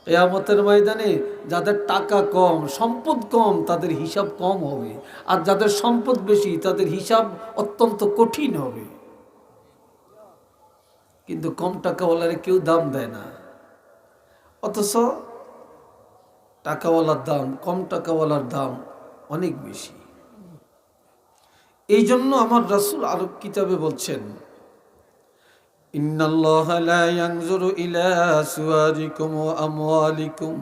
কিয়ামতের ময়দানে যাদের টাকা কম, সম্পদ কম, তাদের হিসাব কম হবে, আর যাদের সম্পদ বেশি তাদের হিসাব অত্যন্ত কঠিন হবে। কিন্তু কম টাকাওয়ালারে কেউ দাম দেয় না, অথচ টাকাওয়ালার দাম, কম টাকাওয়ালার দাম অনেক বেশি। এই জন্য আমার রাসূল আরো কিতাবে বলছেন, ইন্নাল্লাহা লা ইয়ানজুরু ইলা সুওয়ারিকুম ওয়া আমওয়ালিকুম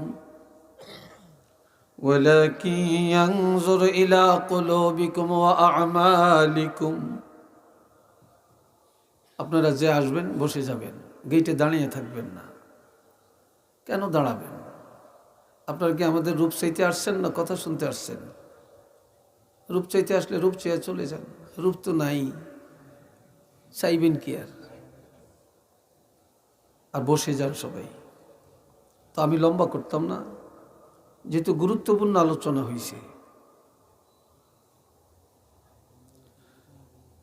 ওয়ালাকিন ইয়ানজুরু ইলা কুলুবিকুম ওয়া আ'মালিকুম। আপনারা যে আসবেন বসে যাবেন, গেটে দাঁড়িয়ে থাকবেন না। কেন দাঁড়াবেন? আপনারা কি আমাদের রূপ চাইতে আসছেন না কথা শুনতে আসছেন? রূপ চাইতে আসলে রূপ চেয়ে চলে যান, রূপ তো নাই, চাইবেন কি আর বসে যান সবাই। তো আমি লম্বা করতাম না, যেহেতু গুরুত্বপূর্ণ আলোচনা হয়েছে।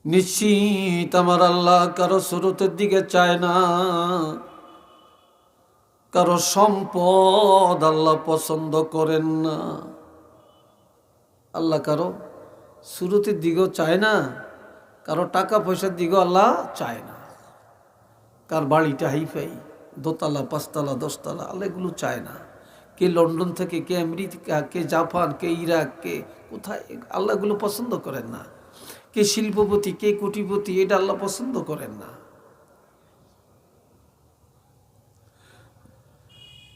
নিশ্চিত আমার আল্লাহ কারো সুরতের দিকে চায় না, কারো সম্পদ আল্লাহ পছন্দ করেন না। আল্লাহ কারো সুরতের দিকেও চায় না, কারো টাকা পয়সার দিকেও আল্লাহ চায় না। কার বাড়িটা হাইফাই, দোতলা, পাঁচতলা, 10তলা, আল্লাহ এগুলো চায় না। কে লন্ডন থেকে, কে আমেরিকা, কে জাপান, কে ইরাক, কে কোথায়, আল্লাহ এগুলো পছন্দ করেন না। কে শিল্পপতি, কে কোটিপতি, এটা আল্লাহ পছন্দ করেন না।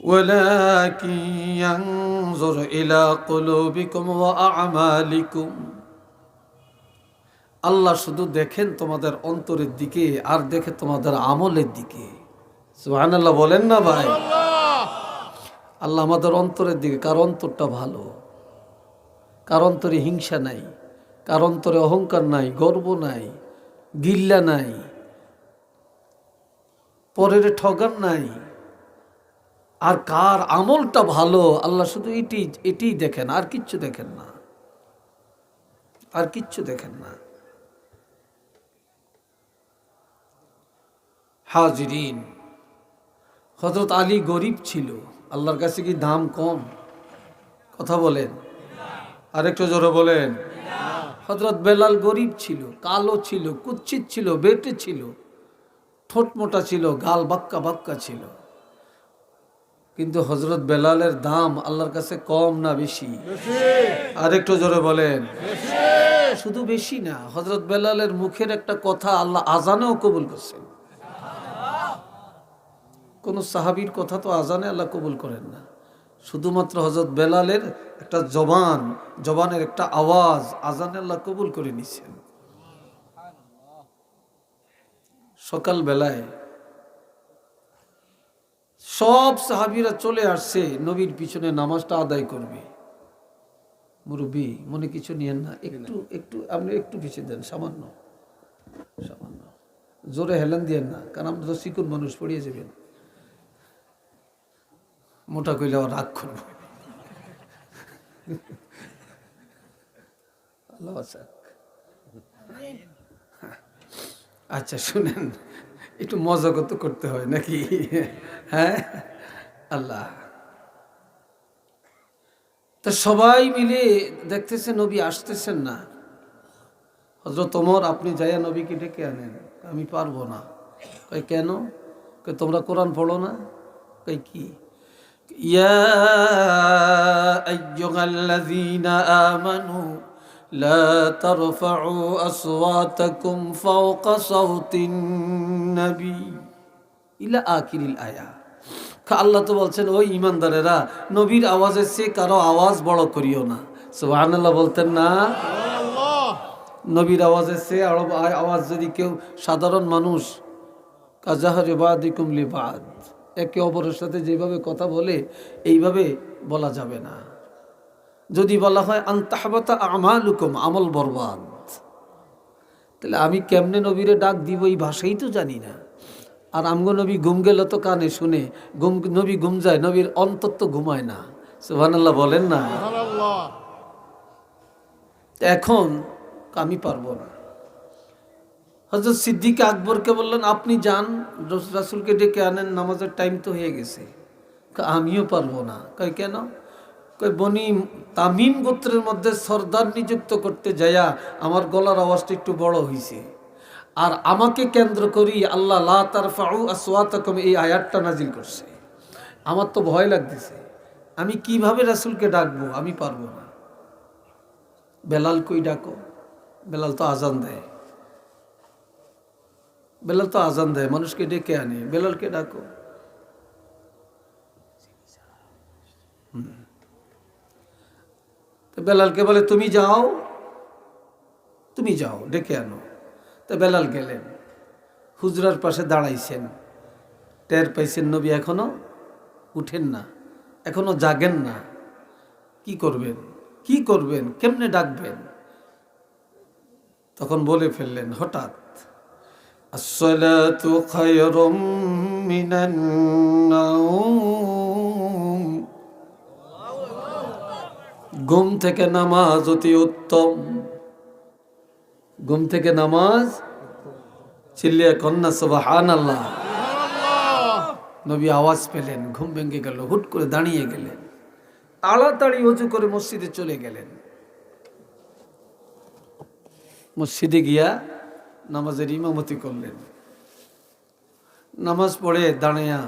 ওয়ালাকিন ইয়ানজুরু ইলা কুলুবিকুম ওয়া আ'মালিকুম। আল্লাহ শুধু দেখেন তোমাদের অন্তরের দিকে, আর দেখে তোমাদের আমলের দিকে। সুবহানাল্লাহ বলেন না ভাই? আল্লাহ আমাদের অন্তরের দিকে, কার অন্তরটা ভালো, কার অন্তরে হিংসা নাই, কার অন্তরে অহংকার নাই, গর্ব নাই, গিল্লা নাই, পরের ঠগান নাই, আর কার আমলটা ভালো, আল্লাহ শুধু এটি দেখেন, আর কিচ্ছু দেখেন না, আর কিচ্ছু দেখেন না। হাজিরিন, হযরত আলী গরিব ছিল, আল্লাহর কাছে কি দাম কম? কথা বলেন, আরেকটু জোরে বলেন। হযরত বেলাল গরিব ছিল, কালো ছিল, কুচ্ছিত ছিল, বেটে ছিল, ঠোঁট মোটা ছিল, গাল বাক্কা বাক্কা ছিল, কিন্তু হযরত বেলালের দাম আল্লাহর কাছে কম না বেশি? আরেকটু জোরে বলেন। শুধু বেশি না, হযরত বেলালের মুখের একটা কথা আল্লাহ আজানেও কবুল করছেন। কোন সাহাবীর কথা তো আজানে আল্লাহ কবুল করেন না, শুধুমাত্র হযরত বেলালের একটা জবানের একটা আওয়াজ আজানে আল্লাহ কবুল করে নিছেন। সকাল বেলায় সব সাহাবীরা চলে আসছে নবীর পিছনে নামাজটা আদায় করবে। মুরব্বী মনে কিছু নিয়েন না, একটু আপনি একটু পিছিয়ে দেন, সামান্য সামান্য, জোরে হেলেন দিয়েন না, কারণ আমরা তো চিকন মানুষ, পড়িয়ে যাবেন। মোটা কইলে আবার রাগ করবো। আচ্ছা শুনেন, একটু মজা করতে হয় নাকি? হ্যাঁ, আল্লাহ। তা সবাই মিলে দেখতেছে নবী আসতেছেন না। হযরত ওমর, আপনি যাইয়া নবীকে ডেকে আনেন। আমি পারবো না। কই কেন? কই তোমরা কোরআন পড়ো না? কই কি? ইয়া আইয়ুহাল্লাযীনা আমানু লা তারফাউ আসওয়াতাকুম ফাওকা সাওতিন নবী ইলা আখিরিল আয়া। আল্লাহ তো বলছেন, ওই ঈমানদারেরা, নবীর আওয়াজের চেয়ে কারো আওয়াজ বড় করিও না। সুবহানাল্লাহ বলতেন না? নবীর আওয়াজের চেয়ে আওয়াজ যদি কেউ সাধারণ মানুষ কাজাহরি বাদিকুম লিবাদ, একে অপরের সাথে যেভাবে কথা বলে এইভাবে বলা যাবে না। যদি বলা হয় আনতাহবাতা আমালুকুম, আমল বরবাদ, তাহলে আমি কেমনে নবীরে ডাক দিব এই ভাষাই তো জানি না। আর আমগো নবী ঘুম গেল তো কানে শুনে, নবী ঘুম যায়, নবীর অন্তর তো ঘুমায় না। সুবহানাল্লাহ বলেন না? এখন আমি পারবো না। হযরত সিদ্দিক আকবরকে বললেন, আপনি যান, রাসূলকে ডেকে আনেন, নামাজের টাইম তো হয়ে গেছে। আমিও পারবো না। কই কেন? কই বনি তামিম গোত্রের মধ্যে সর্দার নিযুক্ত করতে যাইয়া আমার গলার আওয়াজটা একটু বড় হয়েছে, আর আমাকে কেন্দ্র করি আল্লাহ লা তারফাউ আসওয়াতাকুম এই আয়াতটা নাজিল করছে। আমার তো ভয় লাগতেছে, আমি কিভাবে রাসূলকে ডাকবো? আমি পারবো না। বেলাল কই ডাকো। বেলাল তো আজান দেয়, বেলাল তো আজান দেয়, মানুষকে ডেকে আনে, বেলালকে ডাকো। বেলালকে বলে তুমি যাও, তুমি যাও ডেকে আনো। তো বেলাল গেলেন, হুজরার পাশে দাঁড়াইছেন, টের পাইছেন নবী এখনো উঠেন না, এখনো জাগেন না। কি করবেন, কি করবেন, কেমনে ডাকবেন? তখন বলে ফেললেন হঠাৎ, আসসালাতু খায়রুম মিনান নাওম, ঘুম থেকে নামাজ অতি উত্তম। ঘুম থেকে নামাজ, চিল্লিয়া কন্যা সুবহানাল্লাহ। নবী আওয়াজ পেলেন, ঘুম ভেঙে গেল, হুট করে দাঁড়িয়ে গেলেন, তাড়াতাড়ি ওযু করে মসজিদে চলে গেলেন। মসজিদে গিয়া নামাজের ইমামতি করলেন। নামাজ পড়ে দাঁড়াইয়া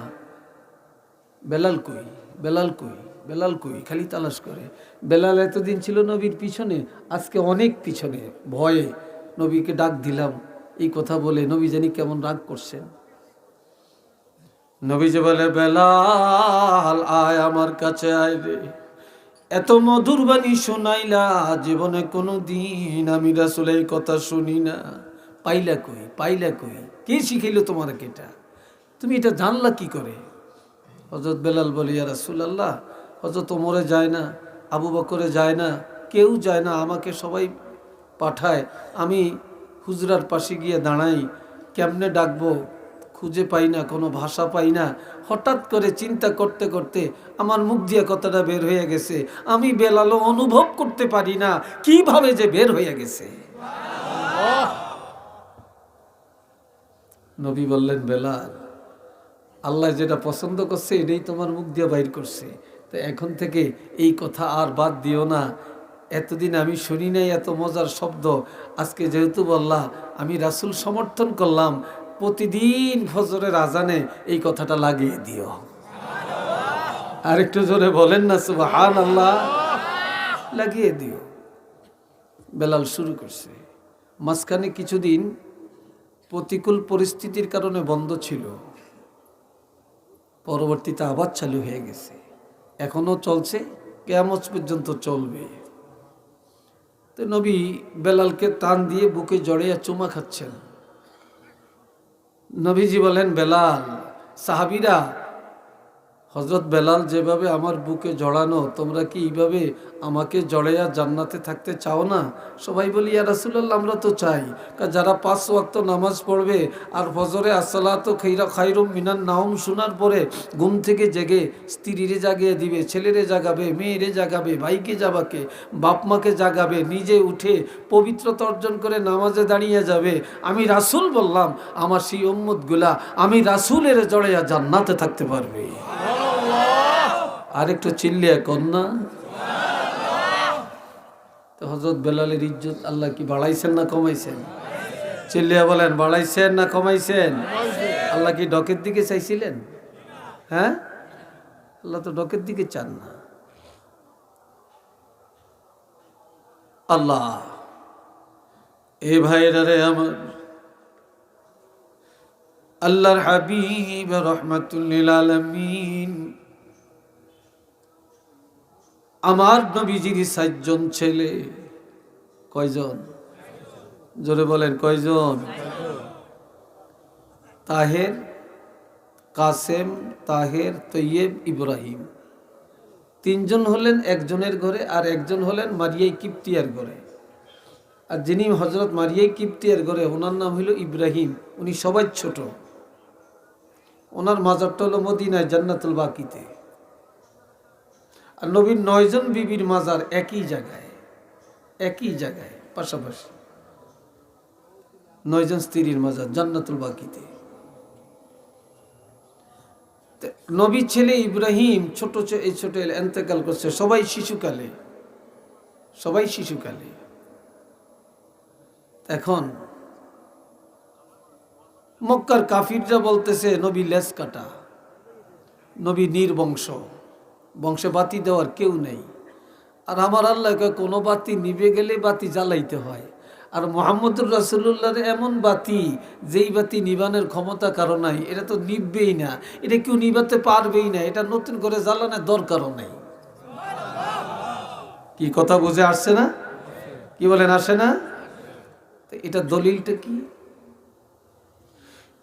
বেলাল কই, বেলাল কই, বেলাল কই খালি তালাশ করে। বেলাল এতদিন ছিল নবীর পিছনে, আজকে অনেক পিছনে। ভয়ে নবীকে ডাক দিলাম এই কথা বলে নবী জানি কেমন রাগ করছেন। নবী যে বলে বেলাল আয় আমার কাছে আয় রে, এত মধুর বাণী শোনাইলা, জীবনে কোনো দিন আমি রাসূলের এই কথা শুনি না। পাইলা কই, পাইলা কই, কে শিখাইল তোমার এটা? তুমি এটা জানলা কি করে? হযরত বেলাল বলি ইয়া রাসূলুল্লাহ, হযরত ওমরে যায় না, আবু বকরে যায় না, কেউ যায় না, আমাকে সবাই পাঠায়, আমি হুজরার পাশে গিয়ে দাঁড়াই, কেমনে ডাকবো খুঁজে পাই না, কোনো ভাষা পাই না। হঠাৎ করে চিন্তা করতে করতে আমার মুখ দিয়ে কথাটা বের হয়ে গেছে, আমি বেলালও অনুভব করতে পারি না কিভাবে যে বের হয়ে গেছে। নবী বললেন বেলাল, আল্লাহ যেটা পছন্দ করছে এটাই তোমার মুখ দিয়ে বাইর করছে, তো এখন থেকে এই কথা আর বাদ দিও না। এতদিন আমি শুনি নাই এত মজার শব্দ, আজকে যেহেতু বললা আমি রাসূল সমর্থন করলাম, প্রতিদিন ফজরের আজানে এই কথাটা লাগিয়ে দিও। আর একটু জোরে বলেন না সুবহানাল্লাহ। লাগিয়ে দিও। বেলাল শুরু করছে। মাঝখানে কিছুদিন প্রতিকূল পরিস্থিতির কারণে বন্ধ ছিল, পরবর্তীতে আবার চালু হয়ে গেছে, এখনো চলছে, কিয়ামত পর্যন্ত চলবে। তো নবী বেলালকে টান দিয়ে বুকে জড়িয়ে চুমা খাচ্ছেন। নবীজি বলেন বেলাল, সাহাবীরা, হযরত বেলাল যেভাবে আমার বুকে জড়ানো, তোমরা কি এইভাবে আমাকে জড়াইয়া জান্নাতে থাকতে চাও না? সবাই বলি ইয়া রাসূলুল্লাহ আমরা তো চাই। যারা 5 ওয়াক্ত নামাজ পড়বে আর ফজরে আসসালাতু খায়রুম মিনান নাওম শোনার পরে ঘুম থেকে জেগে স্ত্রীরে জাগিয়ে দিবে, ছেলেরে জাগাবে, মেয়েরে জাগাবে, ভাইকে জাগাবে, বাপ মাকে জাগাবে, নিজে উঠে পবিত্রতা অর্জন করে নামাজে দাঁড়িয়ে যাবে, আমি রাসূল বললাম আমার সেই উম্মতগুলা আমি রাসূলের জড়াইয়া জান্নাতে থাকতে পারবে। আরেকটু চিল্লিয়া কন্যা। তো হযরত বেলালের ইজ্জত আল্লাহ কি বাড়াইছেন না কমাইছেন? চিল্লিয়া বলেন, বাড়াইছেন না কমাইছেন? আল্লাহ কি ডকের দিকে চাইছিলেন? হ্যাঁ, আল্লাহ তো ডকের দিকে চান না। আল্লাহ এ ভাইরা রে আমার, আল্লাহর হাবিব রাহমাতুল লিল আলামিন, আমার নবীজির 7 জন ছেলে। কয়জন? জোরে বলেন কয়জন? তাহের, কাসেম, তাহের, তৈয়েব, ইব্রাহিম। 3 জন হলেন একজনের ঘরে, আর একজন হলেন মারিয়াই কিপ্তিয়ার ঘরে। আর যিনি হযরত মারিয়াই কিপ্তিয়ার ঘরে, ওনার নাম হলো ইব্রাহিম, উনি সবাই ছোট। ওনার মাজারটা হলো মদিনায় জান্নাতুল বাকিতে। আর নবীর 9 জন বিবির মাজার একই জায়গায়, একই জায়গায় পাশাপাশি। 9 জন স্ত্রীর মাজার জান্নাতুল বাকিতে। নবী ছেলে ইব্রাহিম ছোট ছোট এন্তেকাল করছে, সবাই শিশুকালে। এখন মক্কার কাফিররা বলতেছে নবী লেজ কাটা, নবী নির্বংশ, বংশে বাতি দেওয়ার কেউ নেই। আর আমার আল্লাহকে কোনো বাতি নিভে গেলে বাতি জ্বালাইতে হয়। আর মুহাম্মদুর রাসূলুল্লাহর এমন বাতি, যেই বাতি নিবানের ক্ষমতা কারো নাই, এটা তো নিভবেই না, এটা কেউ নিভাতে পারবেই না, এটা নতুন করে জ্বালানোর দরকারও নেই। কি কথা বুঝে আসছে না? কি বলেন, আসে না? এটা দলিলটা কি?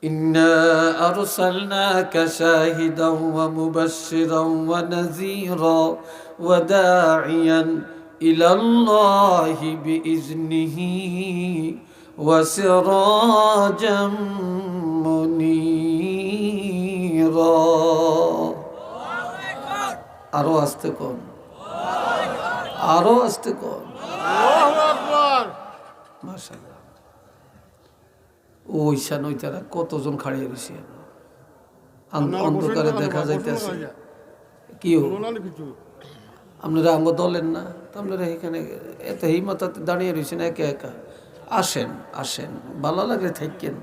ইন্না আরসালনাকা শাহিদাও ওয়া মুবাশশিরাও ওয়া নাযীরা ওয়া দাঈয়ান ইলাল্লাহি বিইজনিহি ওয়া সিরাজাম মুনীরা। আরো আস্তে কোন, আরো আস্তে কোন। আল্লাহু আকবার। মাশাআল্লাহ। ওই সানইতারা কতজন খাড়িয়ে রয়েছে, অন্ধকারে দেখা যাইতেছে। কি আপনারা আঙ্গ দলেন না? আপনারা এখানে এত হিমাতাতে দাঁড়িয়ে রয়েছেন একা একা। আসেন আসেন, ভালো লাগে থাকেন।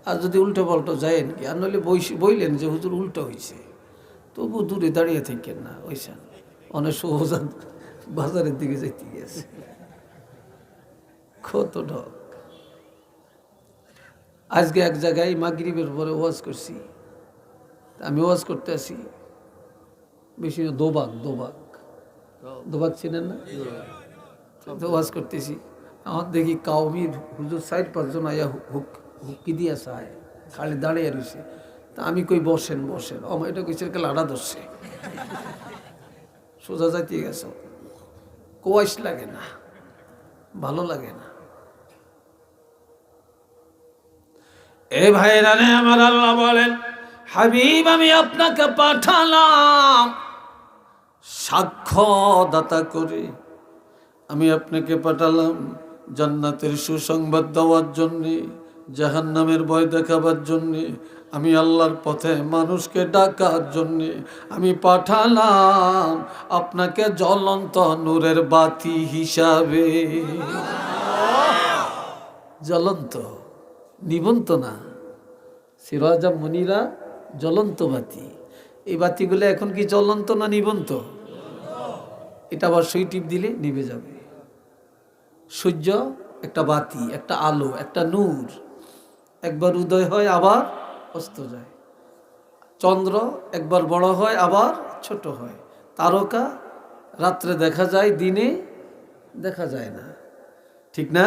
আর যদি উল্টো পাল্টো যায়েন কি, আর নইলে বইলেন যে হুজুর উল্টো হয়েছে, তবু দূরে দাঁড়িয়ে থাকেন না। ওইসান অনেক সহজান বাজারের দিকে যাইতে গেছে, কত ঢক। আজকে এক জায়গায় মাগরিবের পরে ওয়াজ করছি, আমি ওয়াজ করতে আসি, বেশি না, দোবাক চিনেন না? তো ওয়াজ করতেছি, আমার দেখি কাউমির হুজুর 4-5 আয়া হুক্কি দিয়া চায়, খালি দাঁড়িয়ে রয়েছে। তা আমি কই বসেন বসেন, এটা কইছে লাড়া ধরছে, সোজা যাইতে গেছ, কোয়াইশ লাগে না, ভালো লাগে না। এ ভাইরানে আমার আল্লাহ বলেন, হাবিব আমি আপনাকে পাঠালাম সাক্ষ্যদাতা করে, আমি আপনাকে পাঠালাম জান্নাতের সুসংবাদ দেওয়ার জন্যে, জাহান্নামের ভয় দেখাবার জন্যে, আমি আল্লাহর পথে মানুষকে ডাকার জন্যে আমি পাঠালাম আপনাকে জ্বলন্ত নূরের বাতি হিসাবে। জ্বলন্ত, নিবন্ত না, সিরাজা মুনিরা, জ্বলন্ত বাতি। এই বাতিগুলো এখন কি জ্বলন্ত না নিবন্ত? এটা আবার সুই টিপ দিলে নিভে যাবে। সূর্য একটা বাতি, একটা আলো, একটা নূর, একবার উদয় হয় আবার অস্ত যায়। চন্দ্র একবার বড় হয় আবার ছোট হয়। তারকা রাত্রে দেখা যায়, দিনে দেখা যায় না, ঠিক না?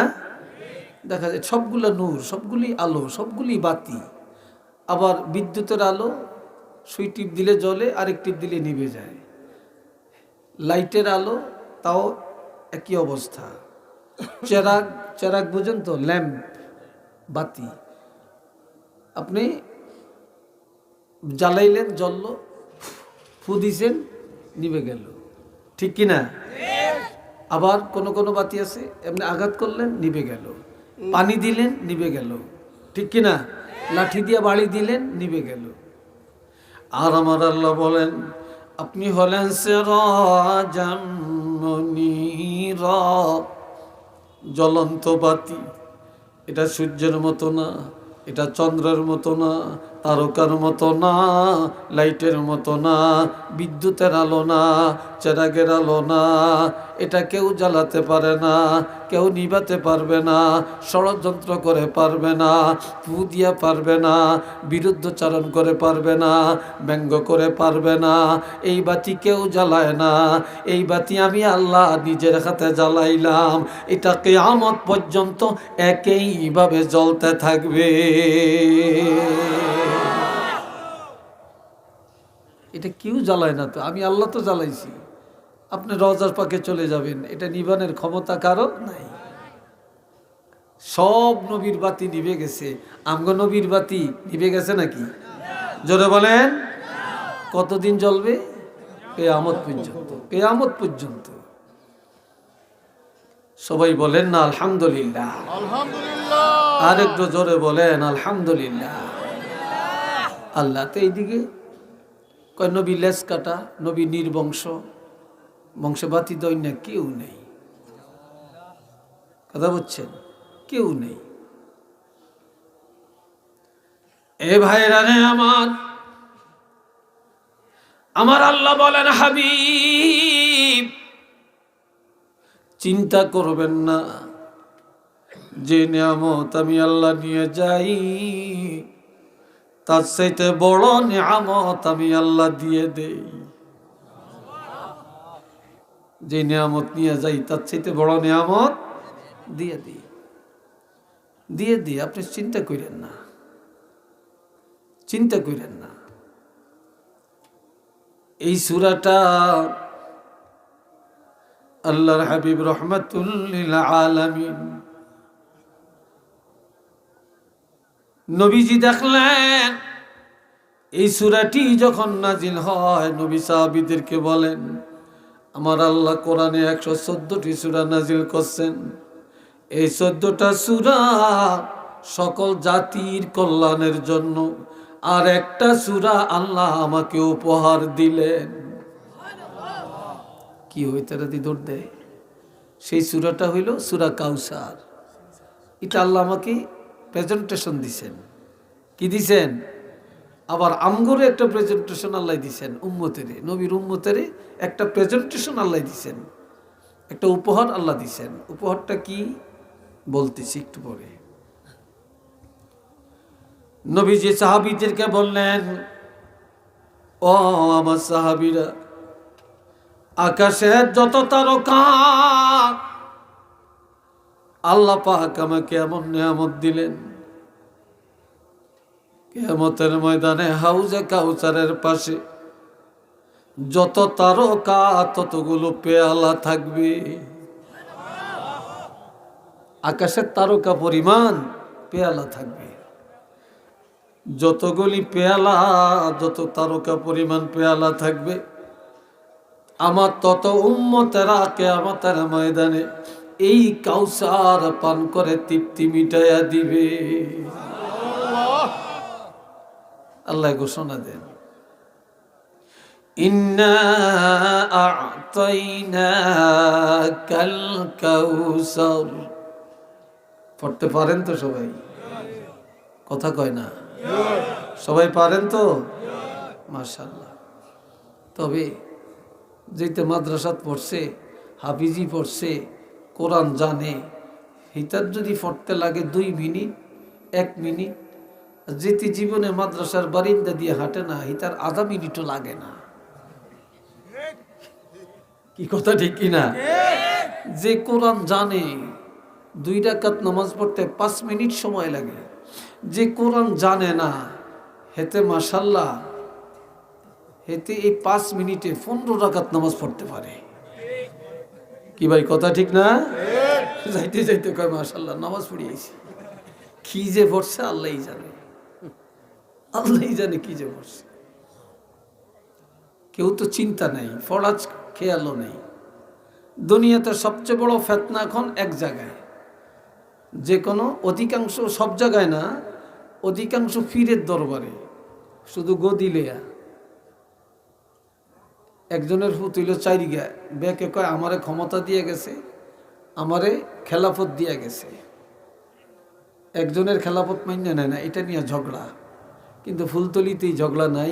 দেখা যায় সবগুলো নূর, সবগুলি আলো, সবগুলি বাতি। আবার বিদ্যুতের আলো সুই টিপ দিলে জ্বলে, আরেক টিপ দিলে নিভে যায়। লাইটের আলো তাও একই অবস্থা। চেরাগ বুঝেন তো, ল্যাম্প, বাতি, আপনি জ্বালাইলেন জ্বলল, ফু দিছেন নিভে গেল, ঠিক কিনা? আবার কোনো বাতি আছে এমনি আঘাত করলেন নিভে গেল, পানি দিলেন নিভে গেল, ঠিক কিনা? লাঠি দিয়ে বাড়ি দিলেন নিভে গেল। আর আমার আল্লাহ বলেন, আপনি হলেন সিরাজাম মুনীরা, জ্বলন্ত বাতি। এটা সূর্যের মতো না, এটা চন্দ্রের মতো না, তারকার মতো না, লাইটের মতো না, বিদ্যুতের আলো না, চেরাগের আলো না। এটা কেউ জ্বালাতে পারে না, কেউ নিভাতে পারবে না, ষড়যন্ত্র করে পারবে না, ফু দিয়া পারবে না, বিরুদ্ধচারণ করে পারবে না, ব্যঙ্গ করে পারবে না। এই বাতি কেউ জ্বালায় না, এই বাতি আমি আল্লাহ নিজের হাতে জ্বালাইলাম। এটা কিয়ামত পর্যন্ত একইভাবে জ্বলতে থাকবে। এটা কেউ জ্বালায় না, তো আমি আল্লাহ তো জ্বালাইছি। আপনি রওজার পাকে চলে যাবেন, এটা নিবানের ক্ষমতা কারো নাই। সব নবীর বাতি নিভে গেছে, আমগো নবীর বাতি নিভে গেছে নাকি? জোরে বলেন, কতদিন জ্বলবে? কিয়ামত পর্যন্ত, কিয়ামত পর্যন্ত। সবাই বলেন না আলহামদুলিল্লাহ, আলহামদুলিল্লাহ। আরেকটু জোরে বলেন আলহামদুলিল্লাহ। আল্লাহ তো এইদিকে কয় নবী লেজ কাটা, নবী নির্বংশ, বংশে বাতি দই না, কেউ নেই। কথা বুঝছেন? কেউ নেই। এ ভাইরা রে আমার আল্লাহ বলেন, হাবিব চিন্তা করবেন না, যে নিয়ামত আমি আল্লাহ নিয়ে যাই তার চাইতে বড় নিয়ামত আমি আল্লাহ দিয়ে দেই। যে নিয়ামত নিয়ে যাই তার চাইতে বড় নিয়ামত দিয়ে দিই, দিয়ে দিই। আপনি চিন্তা করেন না, চিন্তা করেন না। এই সূরাটা আল্লাহর হাবিব রহমাতুল লিল আলামিন নবীজি দেখলেন, এই সূরাটি যখন নাজিল হয় নবী সাহাবীদেরকে বলেন, আমার আল্লাহ কোরআনে 114টি সূরা নাজিল করছেন। এই 14টা সূরা সকল জাতির কল্যাণের জন্য, আর একটা সূরা আল্লাহ আমাকে উপহার দিলেন। কি হইতে রাতি দৌড় দেয়? সেই সূরাটা হইল সূরা কাউসার। এটা আল্লাহ আমাকে প্রেজেন্টেশন দিছেন। কি দিছেন? আবার আমগরে একটা প্রেজেন্টেশন আল্লাহ দিছেন, উম্মতেরে, নবীর উম্মতেরে একটা প্রেজেন্টেশন আল্লাহ দিছেন, একটা উপহার আল্লাহ দিছেন। উপহারটা কি বলতেছি একটু পরে। নবীজি সাহাবীদেরকে বললেন, ও আমার সাহাবীরা, আকাশের যত তারকা আল্লাহ পাক আমাকে এমন নিয়ামত দিলেন, কিয়ামতের ময়দানে হাউজে কাউসারের পাশে যত তারকা ততগুলো পেয়ালা থাকবে। আকাশের তারকা পরিমাণ পেয়ালা থাকবে। যতগুলি পেয়ালা, যত তারকা পরিমাণ পেয়ালা থাকবে, আমার তত উম্মতেরা কিয়ামতের ময়দানে এই কাউসার পান করে তৃপ্তি মিটাইয়া দিবে। আল্লাহ ঘোষণা দেন, ইন্না আ'তাইনাকাল কাউসার। পড়তে পারেন তো সবাই? কথা কয় না, সবাই পারেন তো? মাশাআল্লাহ। তবে যেতে মাদ্রাসাত পড়ছে, হাফিজি পড়ছে, কোরআন জানে, হিতার যদি পড়তে লাগে 2 মিনিট 1 মিনিট, যেতে জীবনে মাদ্রাসার বারিন্দা দিয়ে হাঁটে না, হিতার আধা মিনিটও লাগে না। কি কথা ঠিক কিনা? যে কোরআন জানে 2 রাকাত নামাজ পড়তে 5 মিনিট সময় লাগে। যে কোরআন জানে না, হেতে মাশাআল্লাহ, হেতে এই 5 মিনিটে 15 রাকাত নামাজ পড়তে পারে। কি ভাই কথা ঠিক না? যাইতে যাইতে কয় মাশাআল্লাহ নামাজ পড়িয়েছি। কি যে পড়ছে আল্লাহই জানে, আল্লাহই জানে কি যে পড়ছে। কেউ তো চিন্তা নাই, ফরাজ খেয়ালও নেই। দুনিয়াতে সবচেয়ে বড় ফিতনা এখন এক জায়গায়, যে কোনো অধিকাংশ, সব জায়গায় না, অধিকাংশ পীরের দরবারে শুধু গদি লেয়া। একজনের ফুতুইল 4 গা, বেকে কয় আমারে ক্ষমতা দিয়ে গেছে, আমারে খেলাফত দিয়ে গেছে। একজনের খেলাফত মান্য নেয় না, এটা নিয়ে ঝগড়া। কিন্তু ফুলতলিতেই ঝগড়া নাই,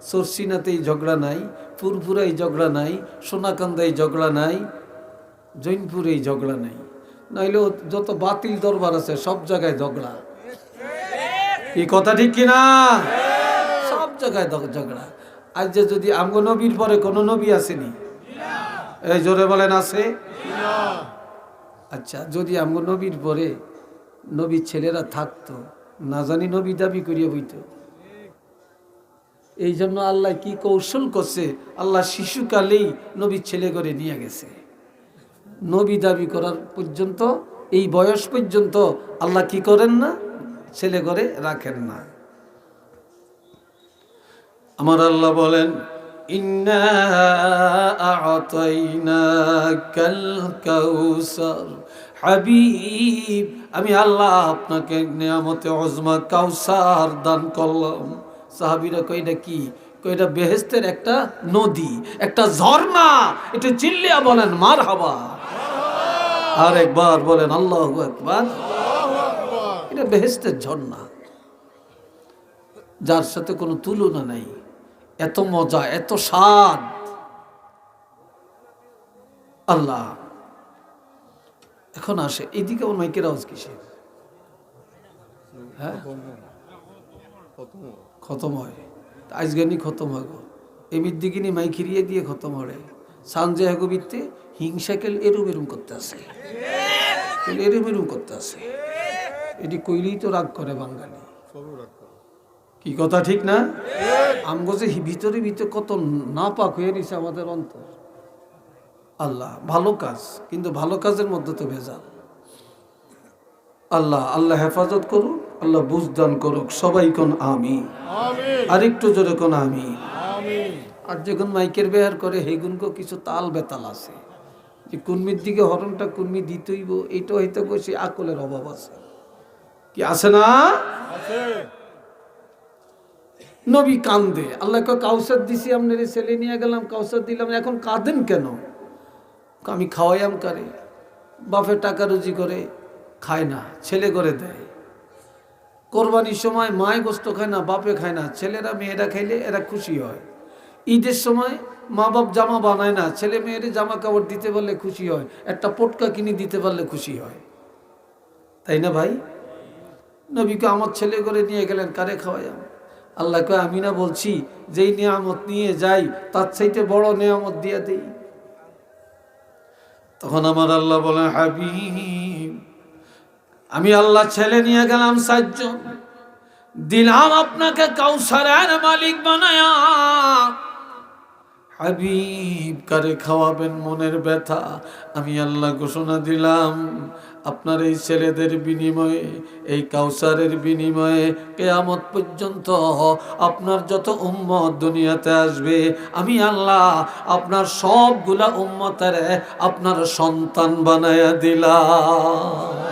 সরসিনাতেই ঝগড়া নাই, পুরপুরাই ঝগড়া নাই, সোনাকান্দায় ঝগড়া নাই, জৈনপুরেই ঝগড়া নাই। নাইলেও যত বাতিল দরবার আছে সব জায়গায় ঝগড়া। এই কথা ঠিক কিনা? সব জায়গায় ঝগড়া। আজ যে যদি আমগো নবীর পরে কোনো নবী আসেনি? এই জোরে বলেন আছে? আচ্ছা, যদি আমগো নবীর পরে নবীর ছেলেরা থাকতো, না জানি নবী দাবি করিয়া বইতো। এই জন্য আল্লাহ কি কৌশল করছে, আল্লাহ শিশুকালেই নবীর ছেলে করে নিয়ে গেছে। নবী দাবি করার পর্যন্ত, এই বয়স পর্যন্ত আল্লাহ কি করেন না, ছেলে করে রাখেন না। আমার আল্লাহ বলেন, ইন্না আ'তাইনাকাল কাউসার। হাবিব, আমি আল্লাহ আপনাকে নিয়ামতে উজমা কাউসার দান করলাম। সাহাবীরা কই, এটা কি? এটা বেহেশতের একটা নদী, একটা ঝর্ণা। এটা চিল্লিয়া বলেন মারহাবা, আর একবার বলেন আল্লাহু আকবার। এটা বেহেশতের ঝর্ণা, যার সাথে কোনো তুলনা নাই। এত মজা, এত স্বাদ। আল্লাহ এখন আসে এইদিকে আমার মাইকের আওয়াজ কিসের? হ্যাঁ খতম হয়, আজগানি খতম হয় গো। এমির দিকে নি মাই খিরিয়ে দিয়ে খতম হয়। সানজে হাগবিতে হিংসাকেল এরুম এরুম করতে আসে, এরুম এরুম করতে আসে। এটি কইলেই তো রাগ করে বাঙালি। কি কথা ঠিক না? আমগো যে ভিতরে ভিতরে কত না পাক হয়ে নিছে আমাদের অন্তর। আল্লাহ ভালো কাজ, কিন্তু ভালো কাজের মধ্যে তো ভেজাল। আল্লাহ আল্লাহ হেফাজত করুক, আল্লাহ বুঝদান করুক। সবাই কোন আমিন, আর একটু জোরে কোন আমিন। আর যখন মাইকের বেহার করে হেগুনকো কিছু তাল বেতাল আছে, যে কুর্মির দিকে হরণটা কুর্মি দিতেইব, এইটা হইতে কইছে আকলের অভাব আছে। কি আছে না? নবী কান্দে, আল্লাহ কাউসার দিছি, আপনার ছেলে নিয়ে গেলাম, কাউসার দিলাম, এখন কাঁদেন কেন? আমি খাওয়াইয়াম কারে, বাপে টাকা রুজি করে খায় না, ছেলে করে দেয়। কোরবানির সময় মায় গোস্ত খায় না, বাপে খায় না, ছেলেরা মেয়েরা খাইলে এরা খুশি হয়। ঈদের সময় মা বাপ জামা বানায় না, ছেলে মেয়েরে জামা কাপড় দিতে পারলে খুশি হয়, একটা পটকা কিনে দিতে পারলে খুশি হয়, তাই না ভাই? নবীকে আমার ছেলে করে নিয়ে গেলেন, কারে খাওয়াইয়াম? আল্লাহকে আমি না বলছি যেই নিয়ামত নিয়ে যাই তার চাইতে বড় নিয়ামত দিয়ে দেই। তখন আমার আল্লাহ বলেন, হাবিব আমি আল্লাহ ছেলে নিয়ে গেলাম 7 জন, দিলাম আপনাকে কাউসারের মালিক বানায়া। হাবিব কারে খাওয়াবেন মনের ব্যথা? আমি আল্লাহ ঘোষণা দিলাম, আপনার এই ছেলেদের বিনিময়ে, এই কাউসারের বিনিময়ে কিয়ামত পর্যন্ত আপনার যত উম্মত দুনিয়াতে আসবে, আমি আল্লাহ আপনার সবগুলা উম্মতের আপনার সন্তান বানায়া দিলাম।